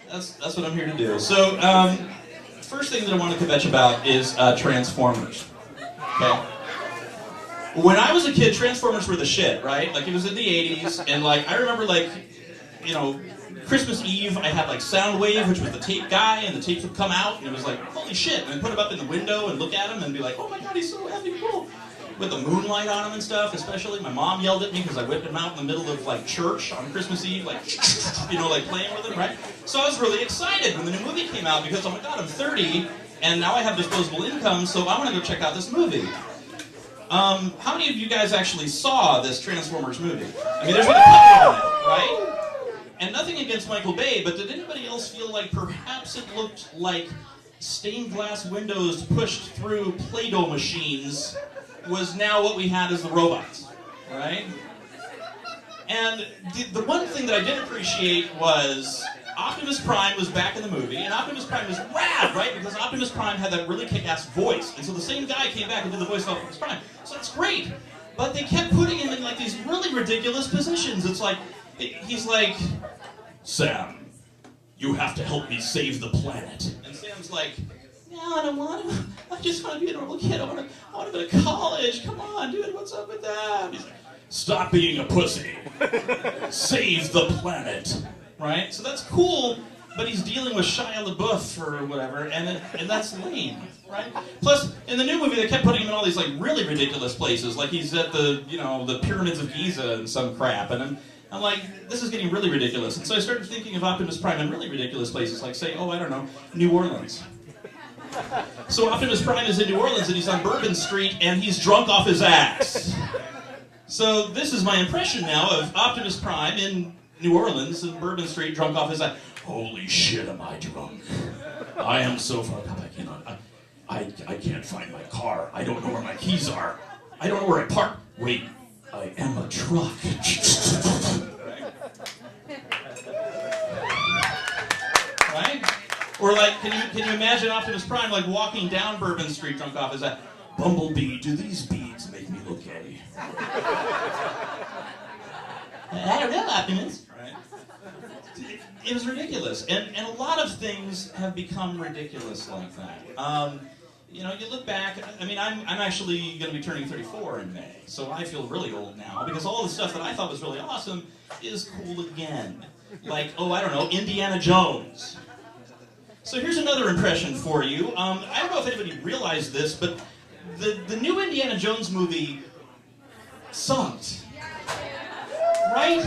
That's what I'm here to do. So, first thing that I want to kvetch about is Transformers. Okay. When I was a kid, Transformers were the shit, right? Like, it was in the 80s, and like, I remember like, you know, Christmas Eve, I had like Soundwave, which was the tape guy, and the tapes would come out, and it was like, holy shit, and I'd put him up in the window and look at him and be like, oh my god, he's so effing cool. With the moonlight on him and stuff, especially. My mom yelled at me because I whipped him out in the middle of like church on Christmas Eve, like, you know, like playing with him, right? So I was really excited when the new movie came out because, oh my god, I'm 30, and now I have disposable income, so I want to go check out this movie. How many of you guys actually saw this Transformers movie? I mean, there's been a couple on it, right? And nothing against Michael Bay, but did anybody else feel like perhaps it looked like stained glass windows pushed through Play-Doh machines was now what we had as the robots, right? And the one thing that I did appreciate was Optimus Prime was back in the movie, and Optimus Prime was rad, right? Because Optimus Prime had that really kick-ass voice, and so the same guy came back and did the voice of Optimus Prime. So that's great. But they kept putting him in like these really ridiculous positions. It's like, he's like, Sam, you have to help me save the planet. And Sam's like, no, I don't want to. I just want to be a normal kid. I want to go to college. Come on, dude, what's up with that? He's like, stop being a pussy. Save the planet. Right? So that's cool, but he's dealing with Shia LaBeouf or whatever, and that's lame, right? Plus, in the new movie, they kept putting him in all these like really ridiculous places, like he's at the, you know, the pyramids of Giza and some crap, and I'm like, this is getting really ridiculous. And so I started thinking of Optimus Prime in really ridiculous places, like say, oh, I don't know, New Orleans. So Optimus Prime is in New Orleans and he's on Bourbon Street and he's drunk off his ass. So this is my impression now of Optimus Prime in New Orleans and Bourbon Street drunk off his ass. Holy shit, am I drunk? I am so fucked up, I can't find my car. I don't know where my keys are. I don't know where I park. Wait, I am a truck. Right? Or like, can you imagine Optimus Prime like walking down Bourbon Street drunk off his ass? Bumblebee, do these beads make me look gay? I don't know, Optimus. Right? It was ridiculous, and a lot of things have become ridiculous like that. You know, you look back. I mean, I'm actually going to be turning 34 in May, so I feel really old now because all the stuff that I thought was really awesome is cool again. Like, oh, I don't know, Indiana Jones. So here's another impression for you. I don't know if anybody realized this, but the new Indiana Jones movie sucked. Right?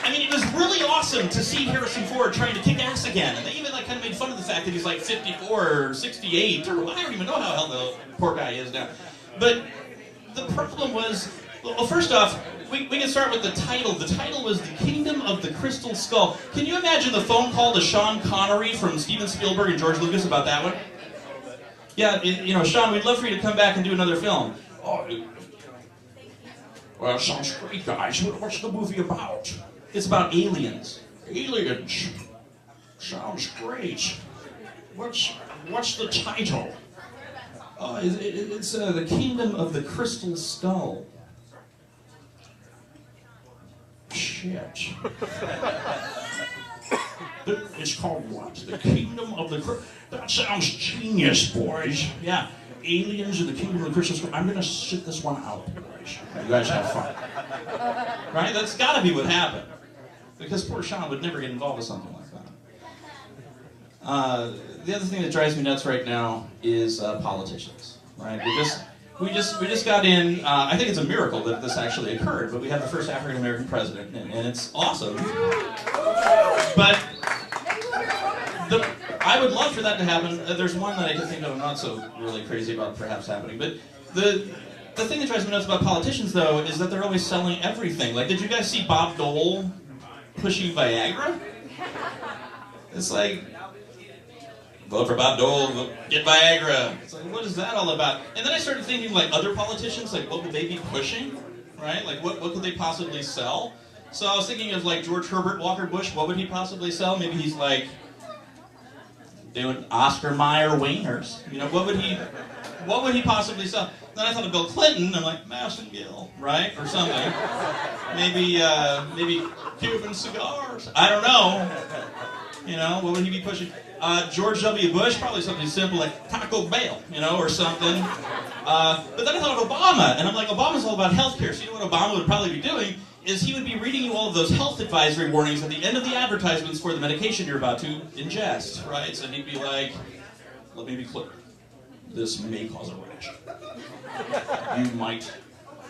I mean, it was really awesome to see Harrison Ford trying to kick ass again. And they even like kind of made fun of the fact that he's like 54 or 68 or I don't even know how hell the poor guy is now. But the problem was, well, first off, we can start with the title. The title was The Kingdom of the Crystal Skull. Can you imagine the phone call to Sean Connery from Steven Spielberg and George Lucas about that one? Yeah, you know, Sean, we'd love for you to come back and do another film. Oh, well, it sounds great, guys. What's the movie about? It's about aliens. Aliens. Sounds great. What's the title? It's The Kingdom of the Crystal Skull. Shit. It's called what? The Kingdom of the Crystal... That sounds genius, boys. Yeah. Aliens in the Kingdom of the Crystal Skull. I'm gonna sit this one out, boys. You guys have fun. Right? That's gotta be what happened. Because poor Sean would never get involved with something like that. The other thing that drives me nuts right now is politicians. Right? We just got in. I think it's a miracle that this actually occurred, but we have the first African American president, and it's awesome. But I would love for that to happen. There's one that I can think of I'm not so really crazy about perhaps happening, but the thing that drives me nuts about politicians, though, is that they're always selling everything. Like, did you guys see Bob Dole pushing Viagra? It's like, vote for Bob Dole, get Viagra. It's like, what is that all about? And then I started thinking, like, other politicians, like, what would they be pushing? Right? Like, what could they possibly sell? So I was thinking of, like, George Herbert Walker Bush. What would he possibly sell? Maybe he's, like, doing Oscar Mayer wieners. You know, what would he possibly sell? Then I thought of Bill Clinton. I'm like, Massengill, right? Or something. Maybe Cuban cigars. I don't know. You know, what would he be pushing? George W. Bush, probably something simple like Taco Bell, you know, or something. But then I thought of Obama, and I'm like, Obama's all about healthcare. So you know what Obama would probably be doing is he would be reading you all of those health advisory warnings at the end of the advertisements for the medication you're about to ingest, right? So he'd be like, let me be clear. This may cause a rash. You might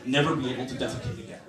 never be able to defecate again.